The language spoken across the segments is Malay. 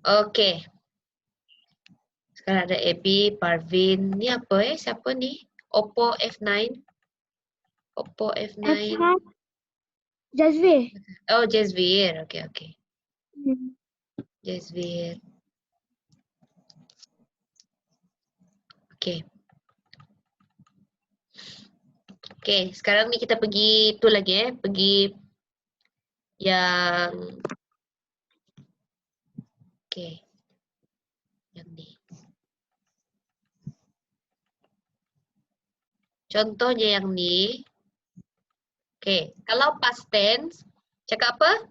Okay. Sekarang ada Abby, Parvin. Ni apa Siapa ni? Oppo F9. Oppo F9. F9. Jazvir. Oh, Jazvir. Okay. Hmm. Jazvir. Okay. Okay, sekarang ni kita pergi tu lagi Pergi yang okay. Yang ni. Contohnya yang ni. Okay, kalau past tense cakap apa?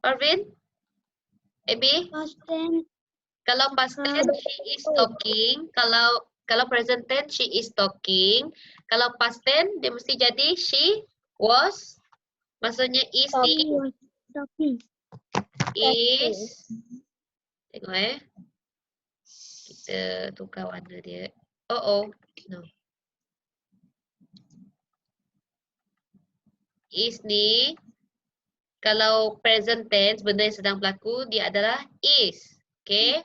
Parvin? Abby? Past tense. Kalau past tense she is talking, kalau present tense she is talking, kalau past tense dia mesti jadi she was. Maksudnya is ni Talking. is. Tengok Kita tukar warna dia. No. Is ni kalau present tense benda yang sedang berlaku dia adalah is. Okay.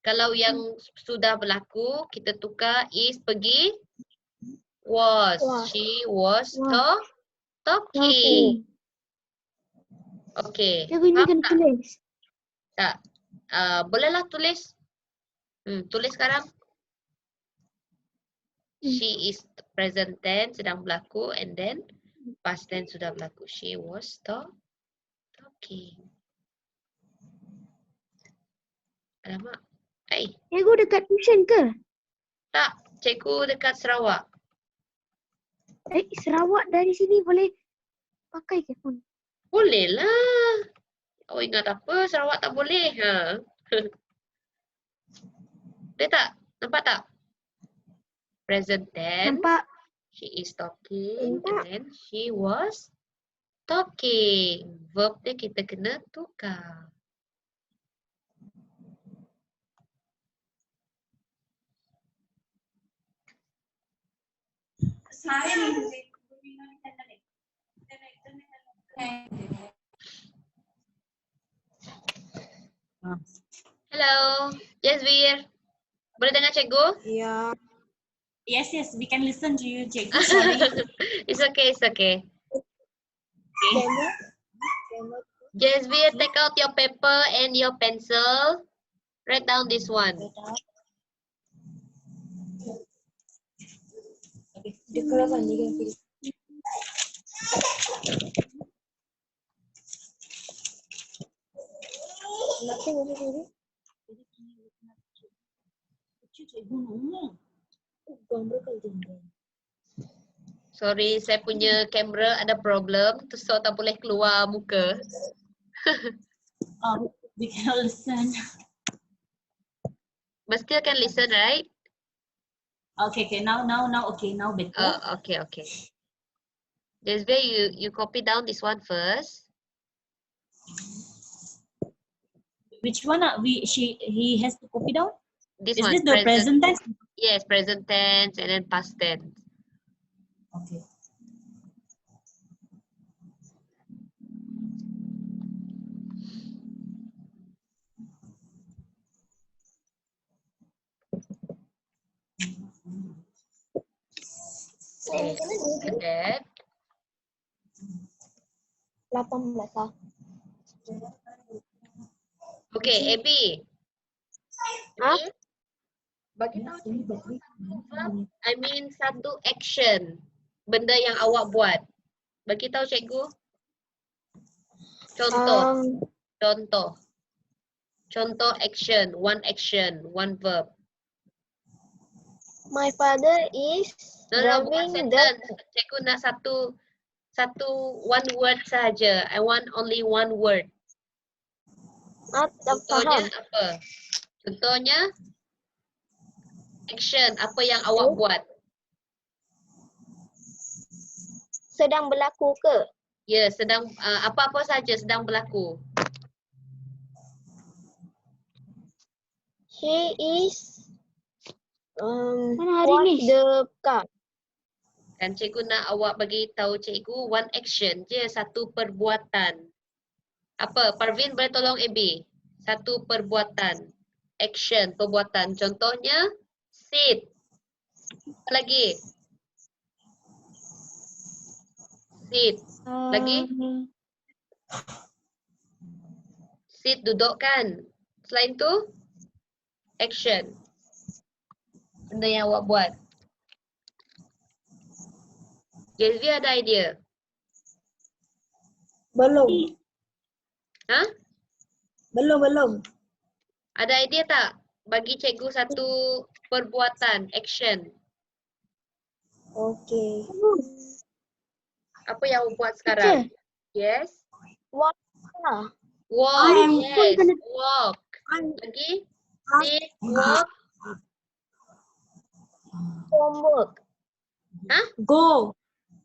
Kalau yang sudah berlaku kita tukar is pergi was. She was talking. Okay. Cikgu ni kena tulis. Tak. Bolehlah tulis. Tulis sekarang. She is present tense sedang berlaku and then past tense sudah berlaku. She was talking. Alamak. Cikgu dekat tuition ke? Tak. Cikgu dekat Sarawak. Sarawak dari sini boleh pakai ke phone? Boleh lah. Awak ingat apa? Sarawak tak boleh. Boleh tak? Nampak tak? Present tense. Nampak. She is talking and then she was talking. Verb dia kita kena tukar. Hello, Jazvir. Boleh dengar cikgu? Yeah. Yes, we can listen to you, Cikgu. Sorry. It's okay. Jazvir, take out your paper and your pencil. Write down this one. Dia keluarkan dia kena pilih. Nak tengok sendiri. Sorry, saya punya kamera ada problem. So tak boleh keluar muka. We can listen. Mesti akan listen, right? Okay. Now, okay. Now better. Okay. Jazvir, you copy down this one first. Which one? He has to copy down. This Is one. this the present tense? Yes, present tense and then past tense. Okay. And then 18 lah. okay, Abby. Bagi tahu I mean satu action. Benda yang awak buat. Bagi tahu cikgu. Contoh action, one verb. My father is Bukan sentence. Cikgu nak satu one word saja. I want only one word. Contohnya apa? Contohnya action, apa yang awak buat? Sedang berlaku ke? Ya, sedang apa-apa saja sedang berlaku. He is Mana hari ni? the car. Dan cikgu nak awak bagi tahu cikgu one action je, satu perbuatan. Apa? Parvin boleh tolong AB. Satu perbuatan. Action, perbuatan. Contohnya, sit. Apa lagi? Sit. Lagi? Sit, dudukkan. Selain tu, action. Benda yang awak buat. Jazvi ada idea? Belum. Ha? Belum. Ada idea tak? Bagi cikgu satu perbuatan, action. Okey. Apa yang awak buat sekarang? Yes. Walk. Walk, I'm- yes. Walk. Lagi? Sit, walk. Homework. Hah? Go.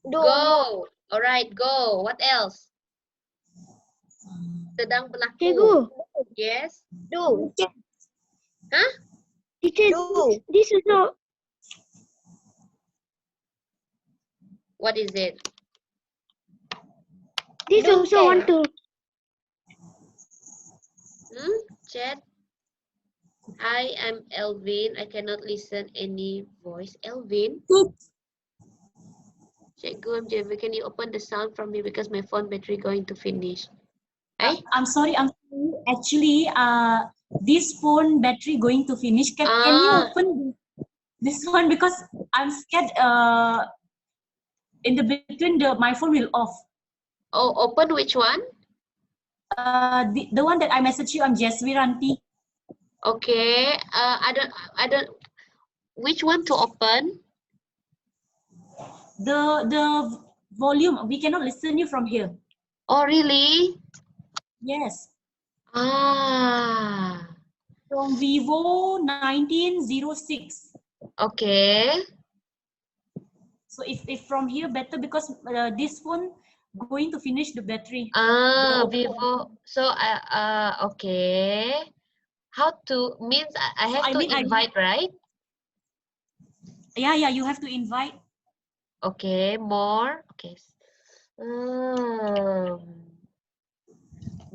Do. Go. Alright, go. What else? Sedang berlaku. Cikgu, Yes. Do. Hah? teacher, Do. this also What is it? this Don't also want to. Chat. Hi, I'm Elvin. I cannot listen any voice. Elvin? Cikgu, I'm Javi. Can you open the sound from me because my phone battery going to finish? I'm sorry. Actually, this phone battery going to finish. Can you open this one because I'm scared. In the between, my phone will off. Oh, open which one? The one that I messaged you, I'm Jaswir Auntie. Okay. I don't. Which one to open? The volume, we cannot listen you from here. Oh, really? Yes. Ah. From Vivo 1906. Okay. So if from here better because this phone going to finish the battery. Ah, The Vivo. So, okay. How to means I have to invite, right? Yeah, you have to invite. Okay, more. Okay.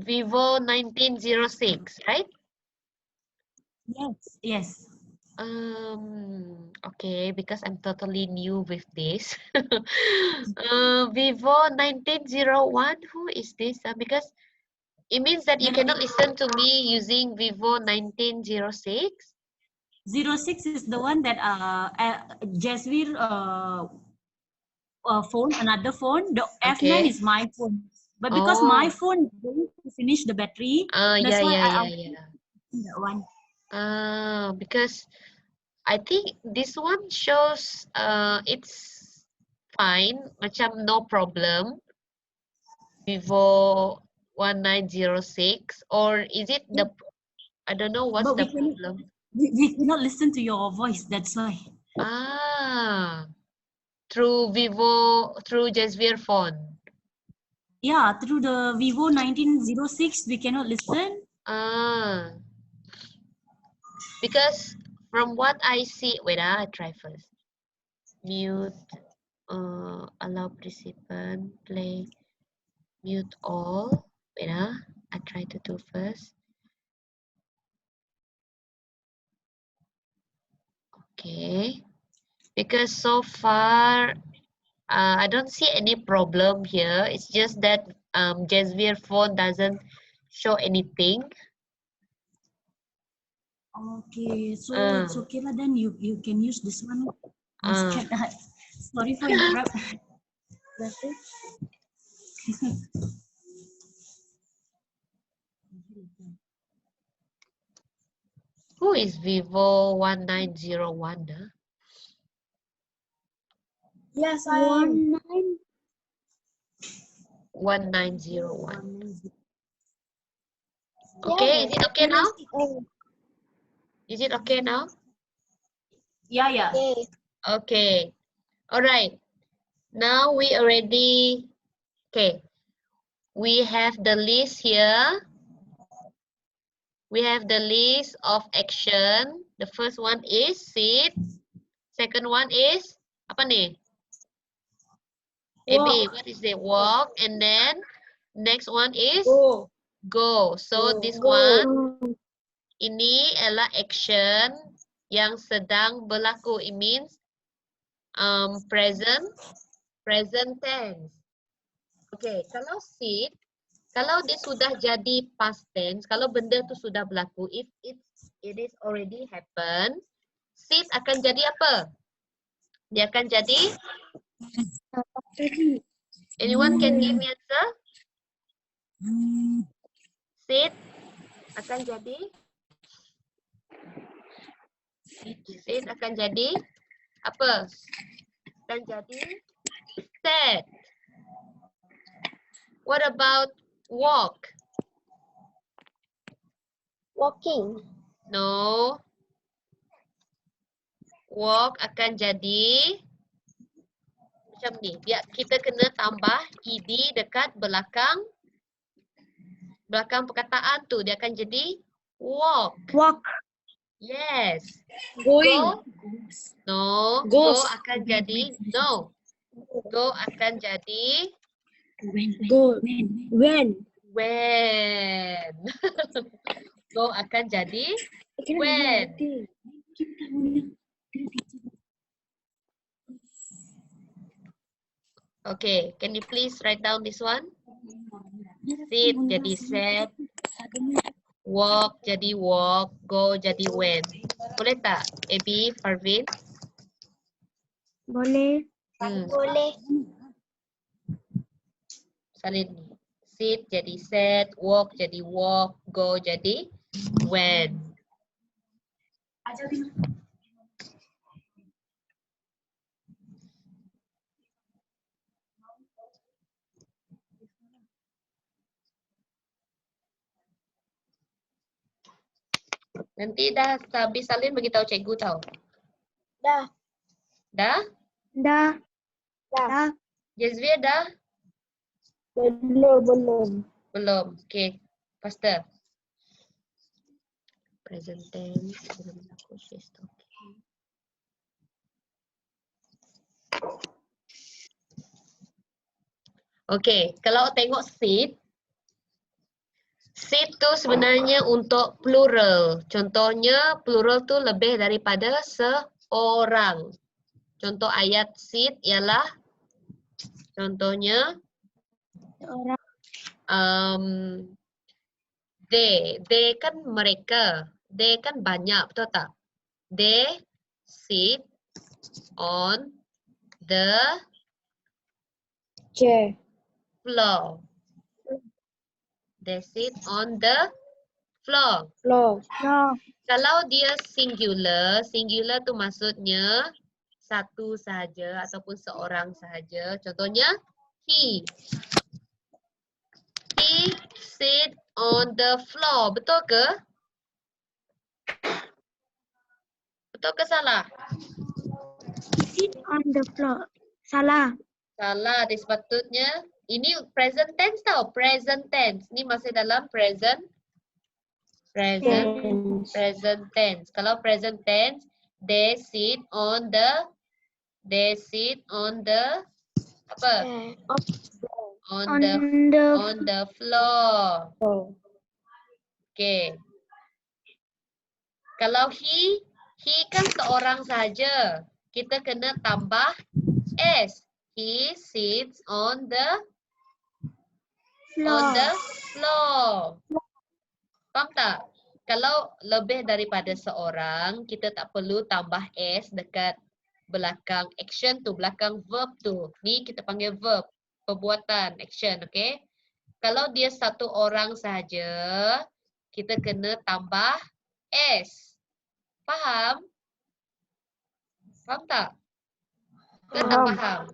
Vivo 1906, right? Yes. Okay, because I'm totally new with this. Vivo 1901, who is this? Because it means that you cannot listen to me using Vivo 1906. 06 is the one that Jaswir phone, another phone. The F9 is my phone. But because my phone is going to finish the battery, that's why I that one. Because I think this one shows it's fine, macam no problem. Vivo 1906, or is it the, I don't know what's the problem. We cannot listen to your voice, that's why. Through Vivo, through Jaswir phone. Yeah, through the Vivo 1906, we cannot listen. Because from what I see, wait, I try first. Mute, allow participant, play, mute all. Wait, I try to do first. Okay, because so far, I don't see any problem here. It's just that Jaswir phone doesn't show anything. Okay, so it's okay lah. Then you can use this one. I'm scared. Sorry for interrupt. Who is Vivo 1901? Yes, I am. 1901. Okay, is it okay now? Is it okay now? Yeah. Okay. All right. Now we already, okay. We have the list here. We have the list of action. The first one is sit. Second one is, apa nih? Maybe, what is it? Walk. And then next one is? Go. Go. So this Go. one, ini adalah action yang sedang berlaku. It means present tense. Okay, kalau sit, kalau dia sudah jadi past tense, kalau benda tu sudah berlaku, if it is already happened, sit akan jadi apa? Dia akan jadi? Anyone can give me answer? Sit akan jadi? Sit akan jadi apa? Akan jadi said. What about walk? Walking. No. Walk akan jadi macam ni. Kita kena tambah ed dekat belakang perkataan tu. Dia akan jadi walk. Walk. Yes. Going. Go. No. Goes. Go akan jadi no. Go akan jadi Go. When. when. Go akan jadi when. Okay, can you please write down this one? Sit jadi said, walk jadi walk, go jadi when. Boleh tak? Abi, Parvin? Boleh. Boleh. Salin ni. Sit jadi said, walk jadi walk, go jadi when. Nanti dah habis salin beritahu cikgu tau. Dah. Dah? Dah. Dah. Dah. Jazvia dah? Belum. Belum. Okay, faster. Present tense. Okay, kalau tengok sit, sit tu sebenarnya untuk plural. Contohnya plural tu lebih daripada seorang. Contoh ayat sit ialah contohnya Orang. they kan mereka, they kan banyak, betul tak? They sit on the Chair. floor. They sit on the floor. Floor. No. Kalau dia singular, singular tu maksudnya satu sahaja ataupun seorang sahaja. Contohnya he. He sit on the floor. Betul ke? Betul ke salah? Sit on the floor. Salah. Salah, dia sepatutnya. Ini present tense tau, present tense. Ini masih dalam present tense. Kalau present tense, they sit on the apa? On the floor. Okay. Kalau he kan seorang saja. Kita kena tambah s. He sits on the floor. Faham tak? Kalau lebih daripada seorang, kita tak perlu tambah s dekat belakang action tu, belakang verb tu. Ni kita panggil verb, perbuatan, action, okay? Kalau dia satu orang sahaja, kita kena tambah s. Faham? Faham tak? Ke tak faham?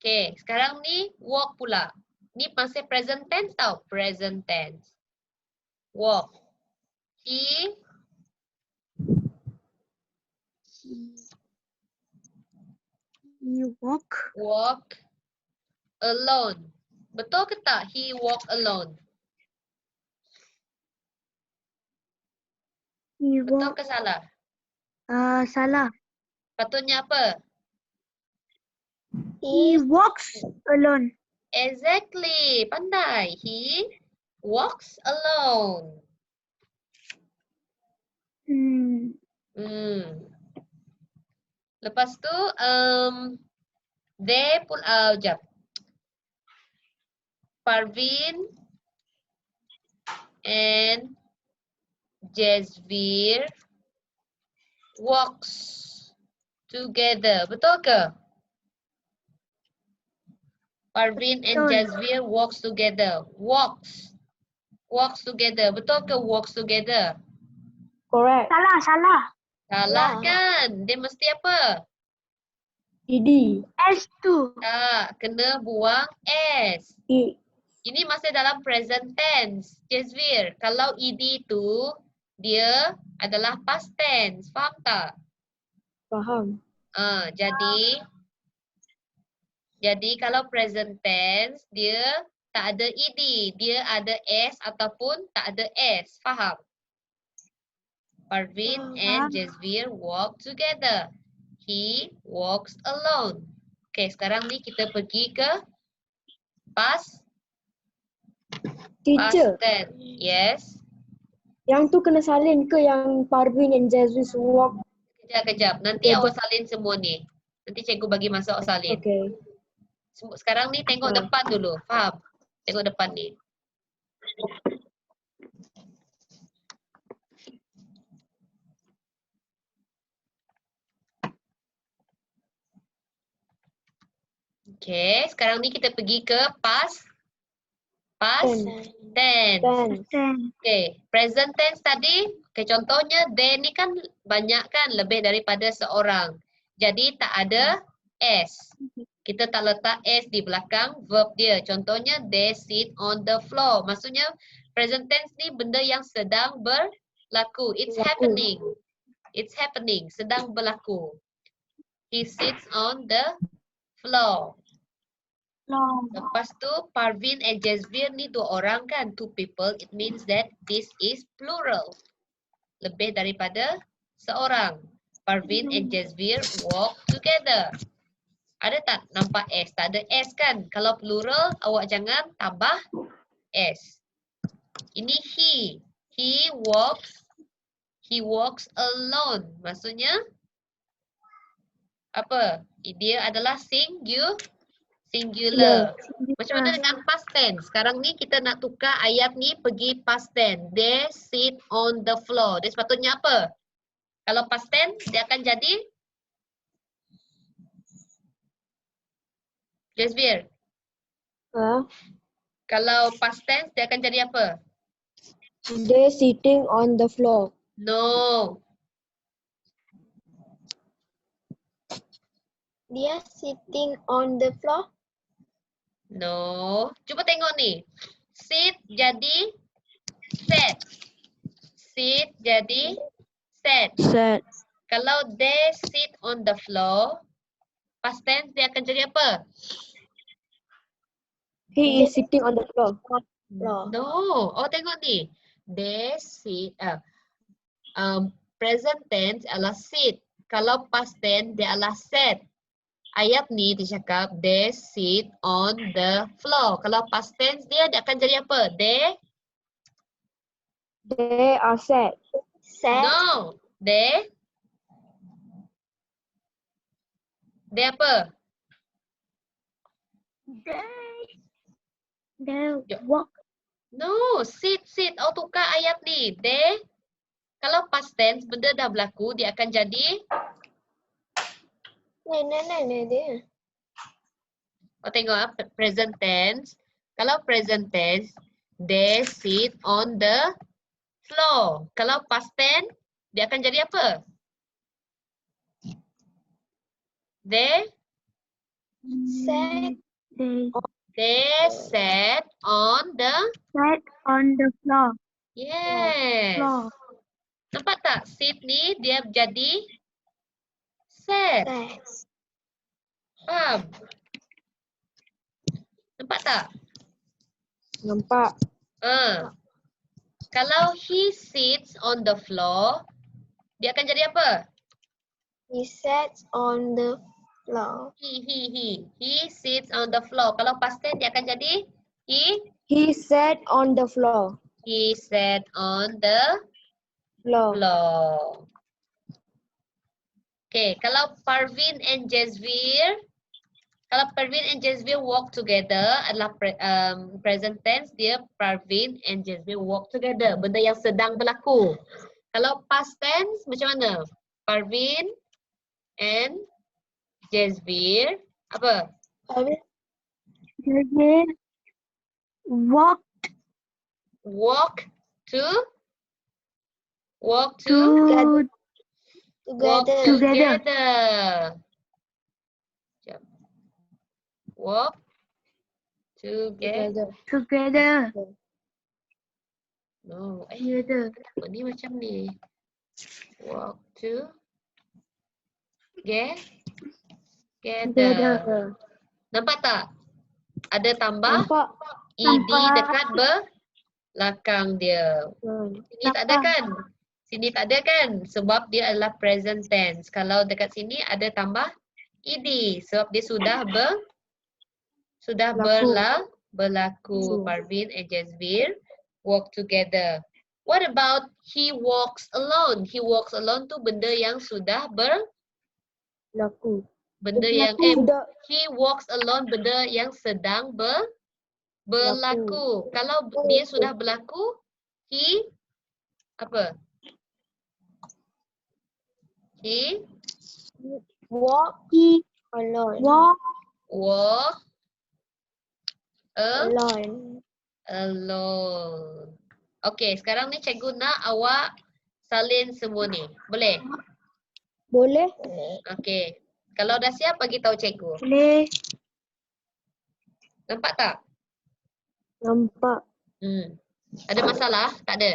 Okay, sekarang ni walk pula. Ni masih present tense tau, present tense. Walk. He walk alone. Betul ke tak? He walk alone. Betul ke salah? Salah. Patutnya apa? He walks alone. Exactly. Pandai. He walks alone. Lepas tu, they pun, jap. Parvin and Jazvir walks together. Betul ke? Parvin and Betul. Jazvir walks together. Walks together. Betul ke walks together? Correct. Salah, salah. Salah kan? Dia mesti apa? Ed. S2. Tak, kena buang S. I. Ini masih dalam present tense. Jazvir, kalau ed tu dia adalah past tense. Faham tak? Faham. Jadi kalau present tense dia tak ada ed, dia ada s ataupun tak ada s. Faham? Parvin and Jazvir walk together. He walks alone. Okay, sekarang ni kita pergi ke past Teacher, tense. Yes. yang tu kena salin ke yang Parvin and Jazz walk? Kejap. Nanti awak salin semua ni. Nanti cikgu bagi masa awak salin. Okay. Sekarang ni tengok depan dulu. Faham? Tengok depan ni. Okay, sekarang ni kita pergi ke past tense. Okay, present tense tadi, okay, contohnya they ni kan banyak kan, lebih daripada seorang. Jadi tak ada S. Kita tak letak S di belakang verb dia. Contohnya they sit on the floor. Maksudnya present tense ni benda yang sedang berlaku. It's happening. It's happening. Sedang berlaku. He sits on the floor. Lepas tu Parvin and Jazvir ni dua orang kan, two people. It means that this is plural. Lebih daripada seorang. Parvin and Jazvir walk together. Ada tak nampak S? Tak ada S kan? Kalau plural awak jangan tambah S. Ini he. He walks alone. Maksudnya apa? Dia adalah singular. Macam mana dengan past tense? Sekarang ni kita nak tukar ayat ni pergi past tense. They sit on the floor. Dia sepatutnya apa? Kalau past tense, dia akan jadi Jazvir. Kalau past tense, dia akan jadi apa? They sitting on the floor. No. Dia sitting on the floor. No. Cuba tengok ni. Sit jadi sat. Sit jadi sat. Kalau they sit on the floor, past tense dia akan jadi apa? He is sitting on the floor. No. Oh, tengok ni. They sit. Present tense adalah sit. Kalau past tense dia adalah sat. Ayat ni dia cakap they sit on the floor. Kalau past tense dia akan jadi apa? They are sat. No. They apa? They walk. No, sit. Oh, tukar ayat ni. They, kalau past tense, benda dah berlaku, dia akan jadi dia. Oh, tengok present tense. Kalau present tense, they sit on the floor. Kalau past tense, dia akan jadi apa? They sat on the floor. Yes. Floor. Nampak tak? Sit ni dia jadi sat. Faham? Nampak tak? Nampak. Kalau he sits on the floor, dia akan jadi apa? He sits on the Floor. He sits on the floor. Kalau past tense dia akan jadi He sat on the floor. he sat on the Floor. floor. Okay, kalau Parvin and Jazvir, kalau Parvin and Jazvir walk together adalah present tense, dia Parvin and Jazvir walk together, benda yang sedang berlaku. Kalau past tense macam mana? Parvin and Jazvir apa? Jazvir walk Walk to together. walk together. Sekejap. Walk together. No, Together. kenapa ni macam ni? Walk together. Nampak tak? Ada tambah Nampak? ed dekat belakang dia. Sini tak ada kan? Sini tak ada kan? Sebab dia adalah present tense. Kalau dekat sini ada tambah ed sebab dia sudah berlaku. Parvin and Jazvir walk together. What about he walks alone? He walks alone tu benda yang sudah Laku. benda yang Sudah. he walks alone benda yang sedang berlaku. Kalau dia sudah berlaku, he apa? He Walk alone. walk Alone. alone. Okey, sekarang ni cikgu nak awak salin semua ni. Boleh? Boleh? Okey. Kalau dah siap bagi tahu cikgu. Boleh. Nampak tak? Nampak. Ada masalah? Tak ada.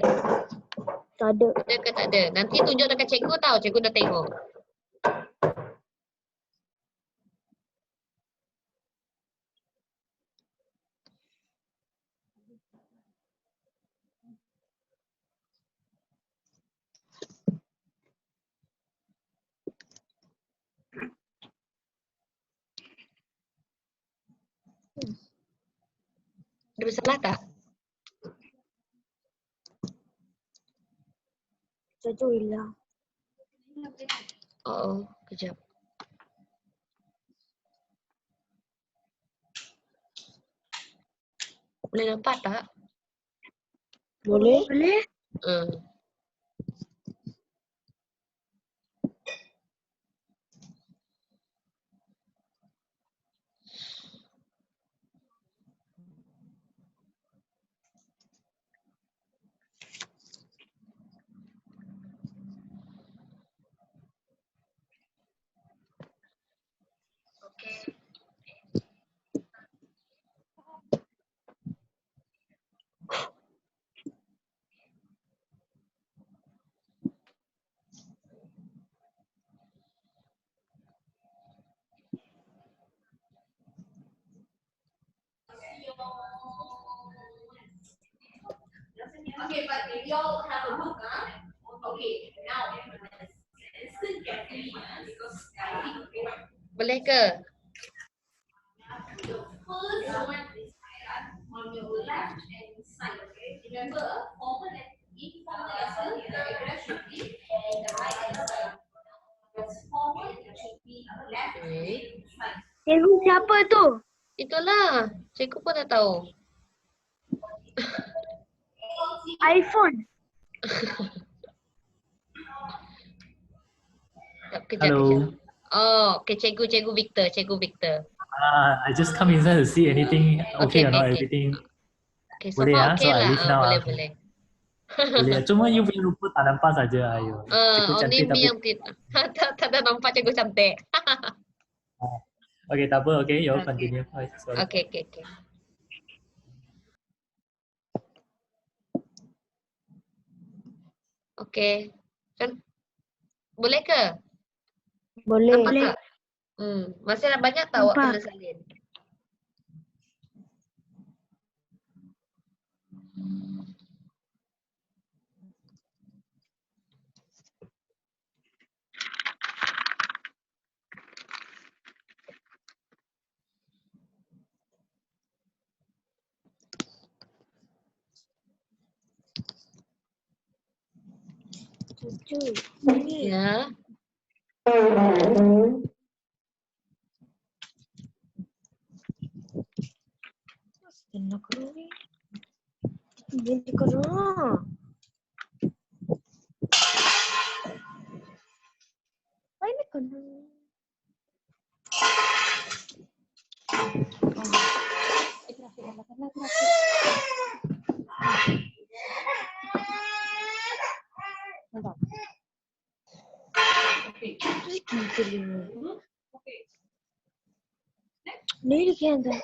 Tak ada. Ada ke tak ada? Nanti tunjuk dekat cikgu tahu, cikgu dah tengok. Ada masalah tak? Satu hilang. Oh, kejap. Boleh nampak tak? Boleh? Boleh. Okay, but if y'all have a book, huh? Okay, now listen carefully, because I think Boleh ke? the first one is on your left hand side. Okay, remember formal and informal letter, the address should be in the right hand side. That's formal, it should be left Okay. side. Cikgu siapa tu? Itulah. Cikgu pun dah tahu. iPhone. Kejap. Hello. Oh, okay, Cikgu Victor. I just come inside to see anything okay, or not, okay. everything Okay, so boleh far ah, okay so I lah. leave now. Boleh, Okay. boleh. Boleh. Cuma you punya rupa tak nampak saja, ayo. Cikgu Oh, cantik ni tapi. yang tak ada nampak cikgu cantik. Okay, tak apa. Okay, you all Okay. continue. Oh, sorry. Okay. Okay. Kan boleh ke? Boleh. Nampak tak? Masih ada banyak tak awak Nampak. kena salin? Ya. नहीं लिखे अंदर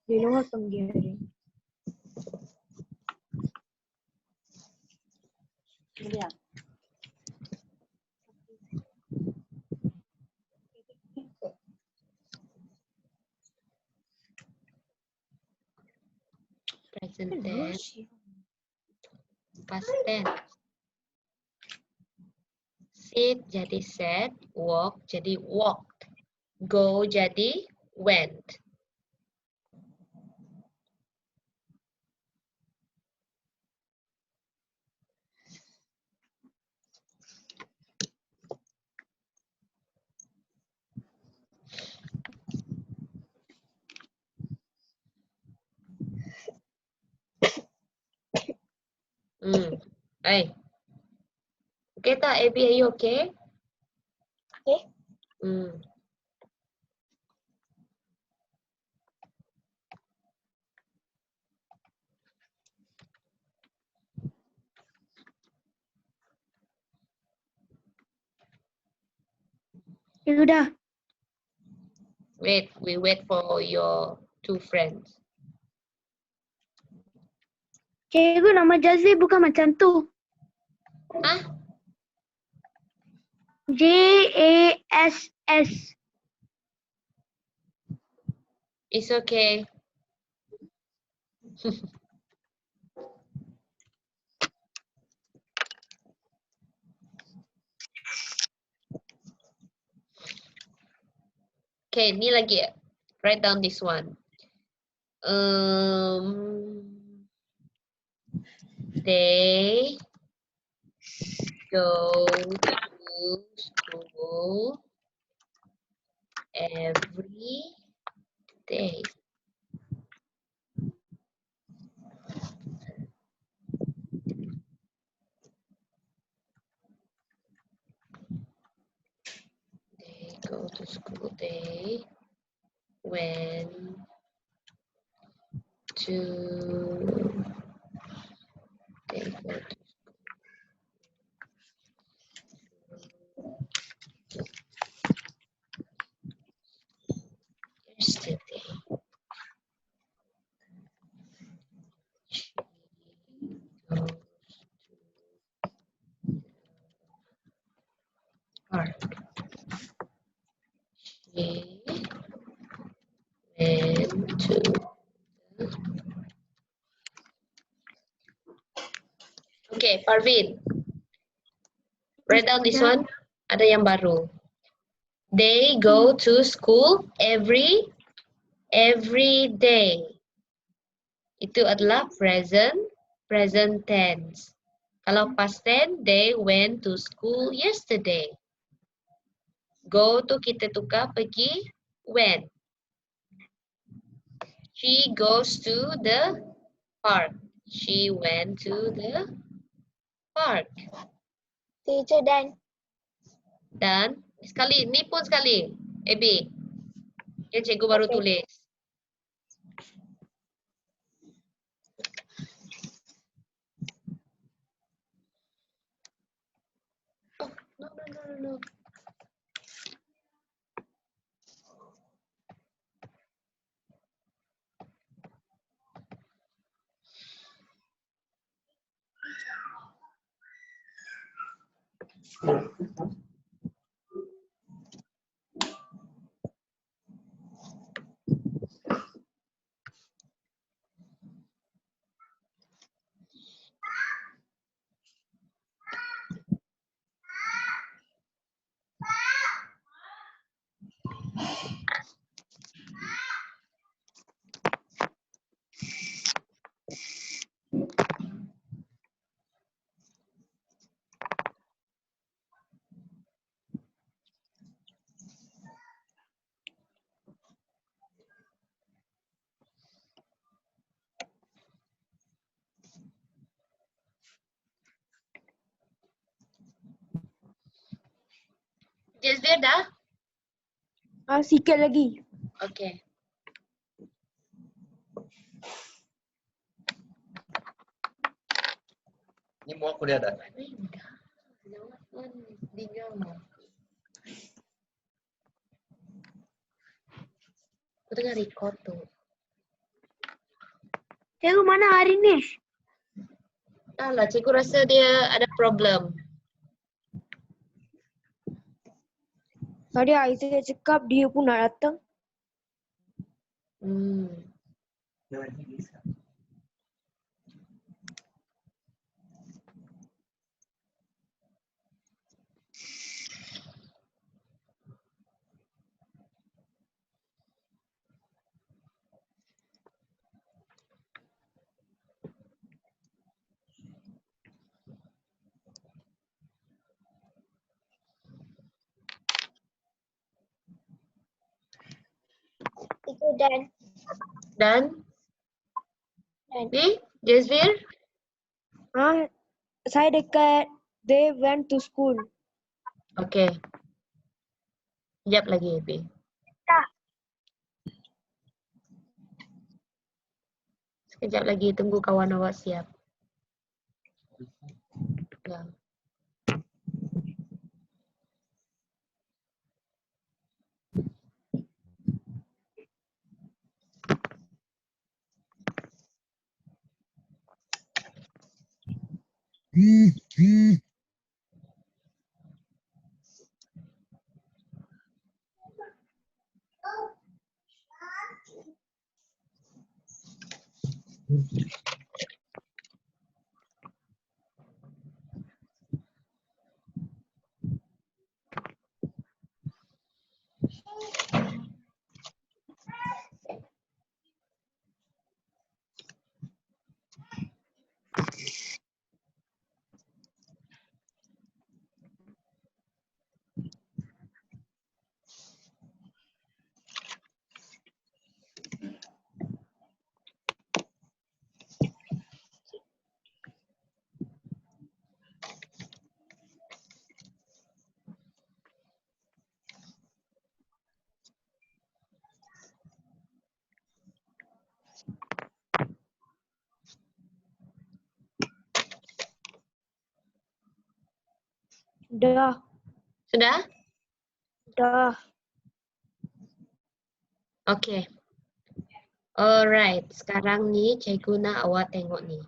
ले लो और तुम गिर Present tense. Past tense. Sit jadi sat, walk jadi walked, go jadi went. Hey. Okay tak, Abby, are you okay? Okay. Udah. Wait, we wait for your two friends. Cikgu, nama Jazzy bukan macam tu. Ah, JASS. it's okay. Okay, ni lagi. Write down this one. They go to school every day. They go to school. They went to. They go to yesterday. She goes to park. She went to Okay, Parvin. Write down this one. Ada yang baru. They go to school every day. Itu adalah present tense. Kalau past tense, they went to school yesterday. Go tuh kita tukar pergi went. She goes to the park. She went to the park. Teacher Dan sekali, ni pun sekali. Abby. Ya, cikgu baru tulis. Oh, no. Jazir dah? Sikit lagi. Okay. Ni muak aku dia dah. Aku tengah record tu. Cikgu mana hari ni? Dah lah, cikgu rasa dia ada problem. Tadi Aisyah cakap dia pun nak datang. Itu dan. Dan? Ni, Jazir? Saya dekat they went to school. Okay. Sekejap lagi, Ebi. Sekejap lagi, tunggu kawan awak siap. Ya. Dah. Sudah? Dah. Okay. Alright. Sekarang ni cikgu nak awak tengok ni.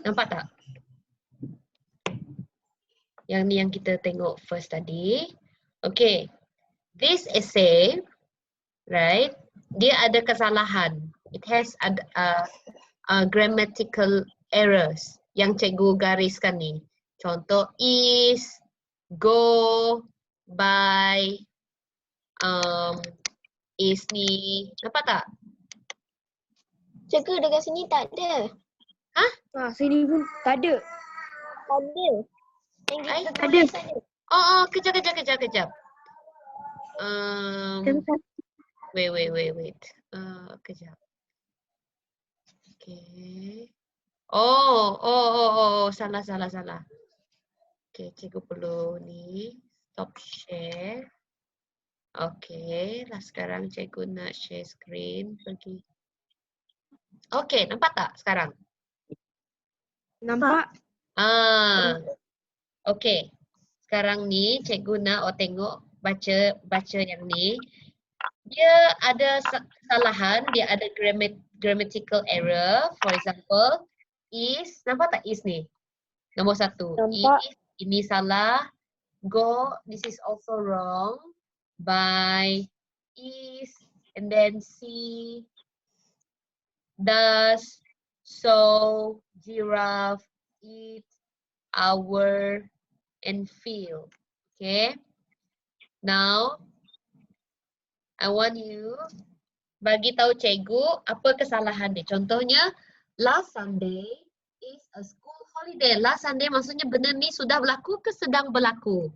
Nampak tak? Yang ni yang kita tengok first tadi. Okay. This essay, right? Dia ada kesalahan. It has grammatical errors yang cikgu gariskan ni. Contoh is, go, by, is ni. Nampak tak? Cikgu dekat sini tak ada. Sini pun tak ada. Ada. Yang Ai, kita tulis ada. Oh, kejap. Wait. Kejap. Okay. Oh, salah. Okay, cikgu perlu ni. Stop share. Okay, lah sekarang cikgu nak share screen. Pergi. Okay, nampak tak sekarang? Nampak? Okay. Sekarang ni cikgu nak awak tengok baca yang ni. Dia ada kesalahan, dia ada grammatical error. For example, is, nampak tak is ni? Nombor 1. Nampak. Is, ini salah. Go, this is also wrong. By, is, and then see, does, so, giraffe, eat, our, and feel. Okay? Now, I want you bagi tahu cikgu apa kesalahan dia. Contohnya, last Sunday is a school holiday. Last Sunday maksudnya benda ni sudah berlaku ke sedang berlaku?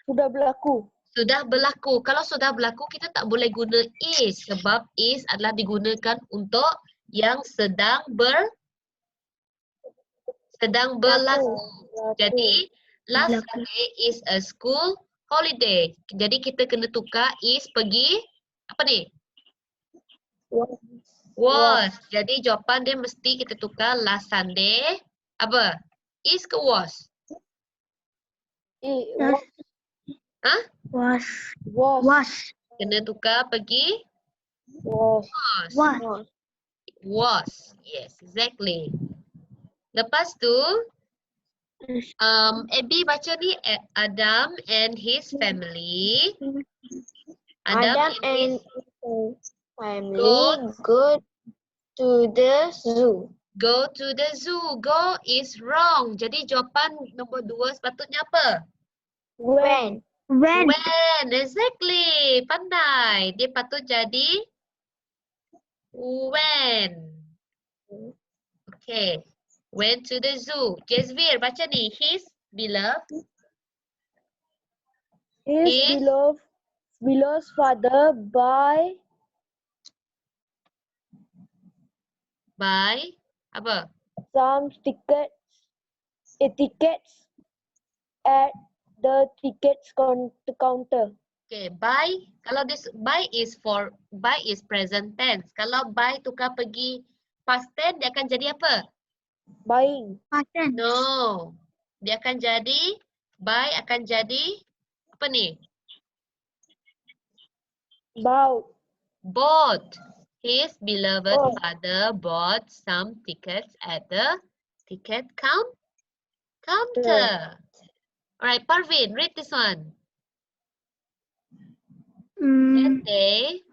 Sudah berlaku. Sudah berlaku. Kalau sudah berlaku, kita tak boleh guna is. Sebab is adalah digunakan untuk yang sedang berlaku. Jadi, last Sunday is a school holiday. Jadi kita kena tukar is pergi apa ni? Was. Jadi jawapan dia mesti kita tukar last Sunday. Apa? Is ke was? Was. Kena tukar pergi Was. was. Was. Yes, exactly. Lepas tu, Abby baca ni Adam and his family. Adam and and his his family Go- go to the zoo. go to the zoo. Go is wrong. Jadi jawapan nombor 2 sepatutnya apa? When? When. Exactly. Pandai. Dia patut jadi when. Okay. Went to the zoo. Jazvir baca ni. His beloved. His beloved father by Apa? some tickets at the tickets counter. Okay, buy. Kalau this buy is present tense. Kalau buy tukar pergi past tense, dia akan jadi apa? Buying. No. Dia akan jadi buy akan jadi apa ni? Bought. His beloved father bought some tickets at the ticket counter. Alright, Parvin, read this one. That day.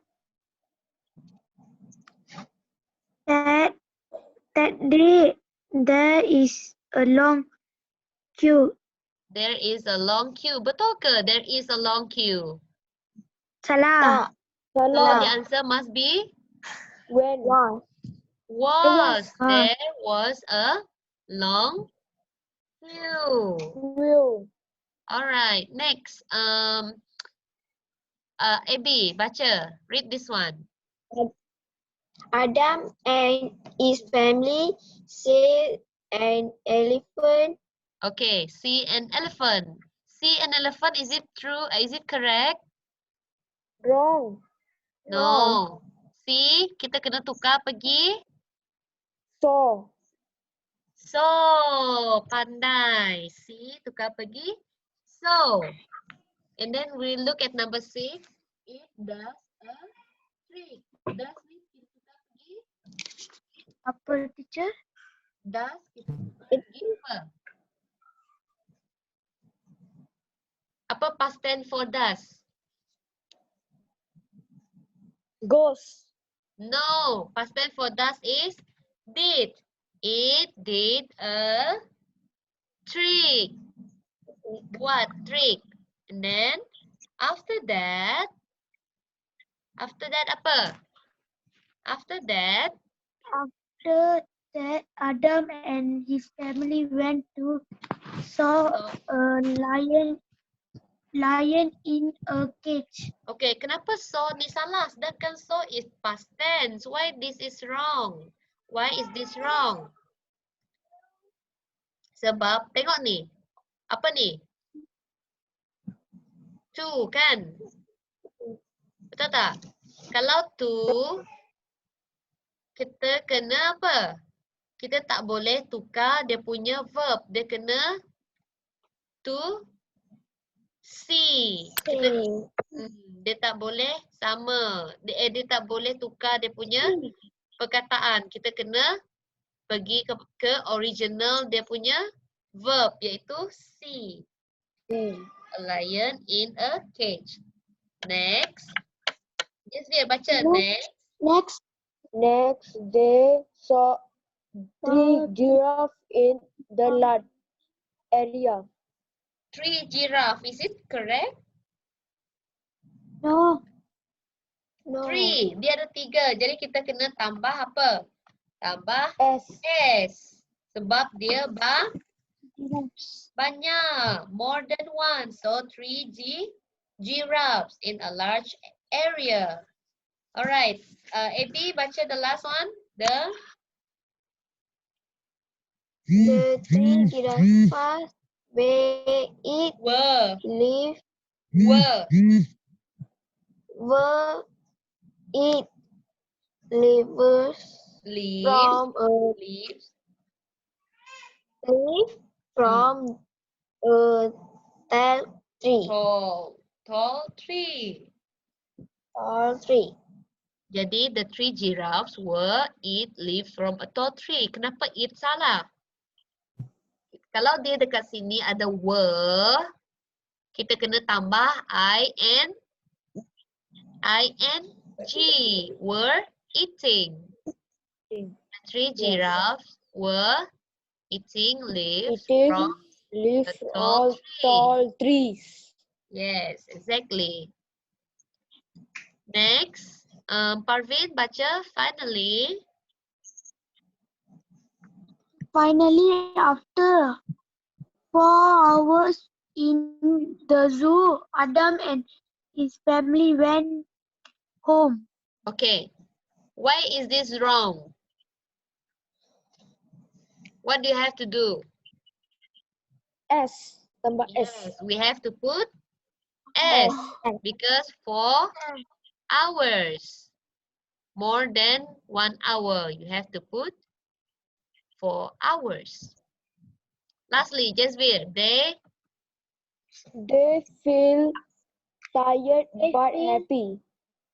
That day there is a long queue. There is a long queue. Betul ke? There is a long queue. Salah. So the answer must be When? was. There was a long queue. Will. Alright, next. Abby, baca. Read this one. Adam and his family see an elephant. Okay, see an elephant. See an elephant, is it true? Is it correct? Wrong. No. See, kita kena tukar pergi. Saw. So, pandai. See, tukar pergi. So. And then we look at number 6. It does a trick. Does means kita tukar pergi. Apa teacher? Does kita tukar pergi apa? Apa past tense for does? Goes. No, past tense for does is did. It did a trick. What trick? And then after that apa? After that, Adam and his family went to saw a lion in a cage. okay, kenapa saw ni salah? Sedangkan saw is past tense. Why this is wrong? Why is this wrong? Sebab tengok ni. Apa ni? To kan? Betul tak? Kalau to, kita kena apa? Kita tak boleh tukar dia punya verb. Dia kena to see. Dia tak boleh sama. Dia tak boleh tukar dia punya perkataan. Kita kena pergi ke original dia punya verb iaitu see. A lion in a cage. Next. Yes, dia baca. Next. Next, they saw 3 giraffes in the large area. 3 giraffe. Is it correct? No. 3. Dia ada 3. Jadi kita kena tambah apa? Tambah S. Sebab dia banyak. More than one. So 3 giraffes in a large area. Alright. Abby, baca the last one. The 3 giraffes were were. live Were. Were it leaves Leaves. from a Leaves. leaf from a tall tree Tall. Tall tree. or tree. Jadi the three giraffes were eat leaf from a tall tree. Kenapa eat salah? Kalau dia dekat sini ada were, kita kena tambah ing. Were eating. The three giraffes were eating leaves Eating from leaf the tall all tree. tall trees. Yes, exactly. Next, Parveen baca finally. Finally, after 4 hours in the zoo, Adam and his family went home. Okay, why is this wrong? What do you have to do? S tambah Yes, S. we have to put S because 4 hours. More than 1 hour, you have to put 4 hours. Lastly, Jasvir, They feel tired but happy.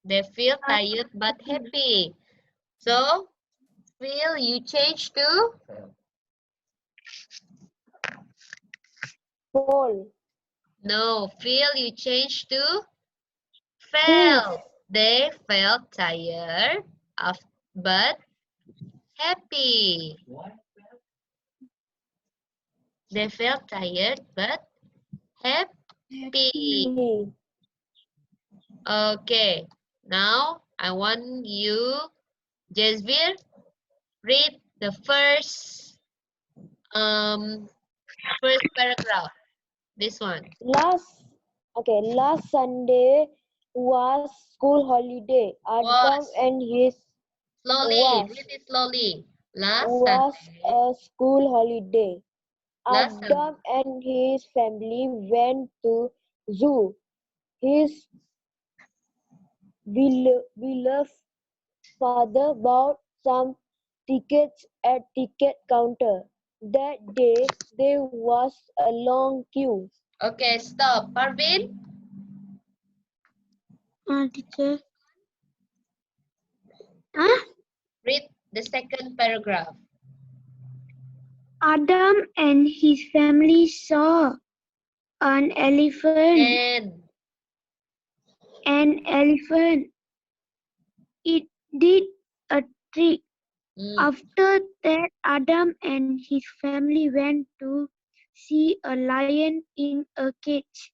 they feel tired but happy. So, feel you change to Fall. no, feel you change to felt. They felt tired but happy. They felt tired but happy. Okay, now I want you, Jasvir, read the first paragraph. This one. Last Sunday was school holiday. Adam Was. and his Slowly, read it slowly. Last was Sunday. a school holiday. Last Sunday. Adam and his family went to zoo. His beloved father bought some tickets at ticket counter. That day there was a long queue. Okay, stop. Parveen, Teacher. read the second paragraph. Adam and his family saw an elephant. An elephant. It did a trick. After that, Adam and his family went to see a lion in a cage.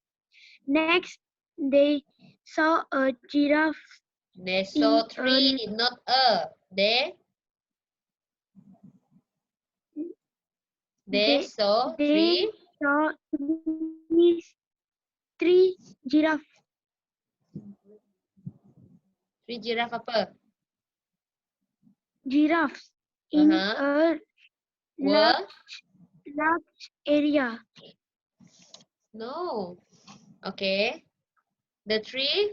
Next, they saw a giraffe. They saw three, not a. They saw three. Saw three giraffes. Three giraffe apa? Giraffes in a large area. No. Okay. The three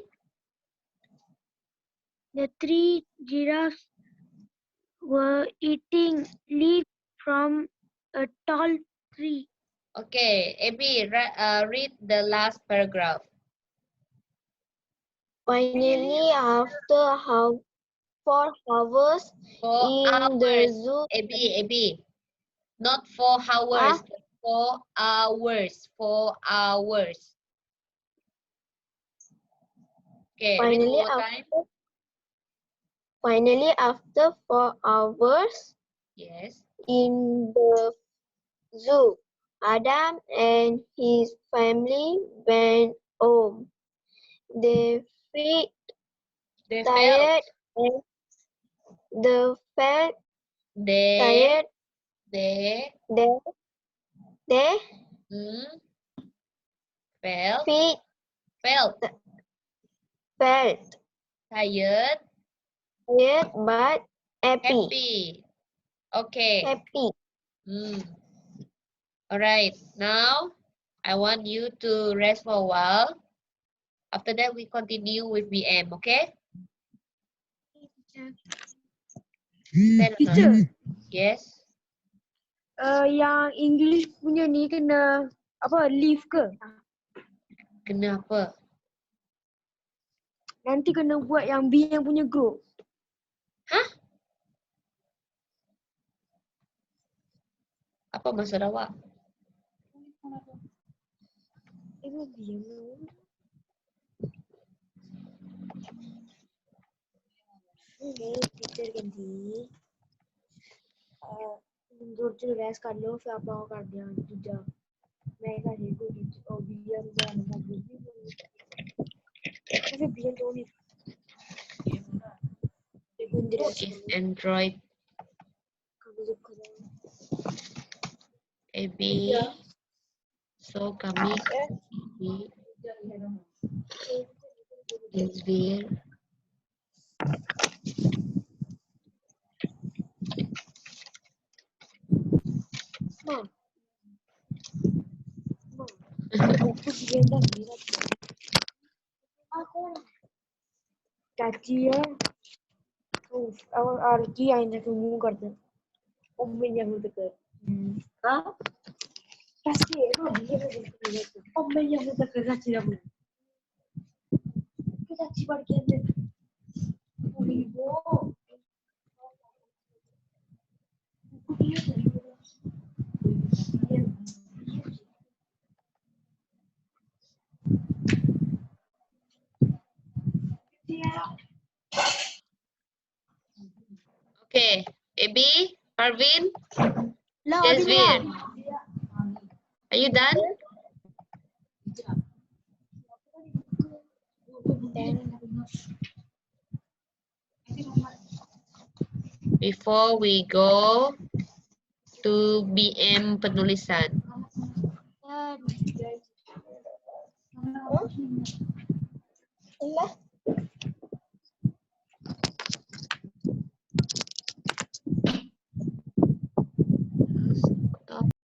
giraffes were eating leaves from a tall tree. Okay, Abby, read the last paragraph. Finally, after 4 hours in the zoo. Abby, not 4 hours, 4 hours, 4 hours. Okay, read one more time. Finally, after 4 hours Yes. in the zoo, Adam and his family went home. They felt tired and felt tired. They felt tired but happy. Okay. Happy. All right. Now I want you to rest for a while. After that, we continue with BM, okay? Understand or not? Teacher, Yes. yang English punya ni kena apa leave ke? Kenapa? Nanti kena buat yang B yang punya group. Hah? Apa maksud awak? Teacher कहती जोर से रेस्ट कर लो फिर आप कर दिया दूजा मैं कर रही हूँ और बीएम जाना फिर बीएम तो नहीं Is Android AB? So kami is where चाची है और की आईने के मुंह कर दे उम्मीद नहीं होती कर चाची है तो उम्मीद नहीं होती कर चाची है चाची पढ़ के अंदर वो Okay, AB, Parvin, La Desvir, are you done? Before we go to BM penulisan.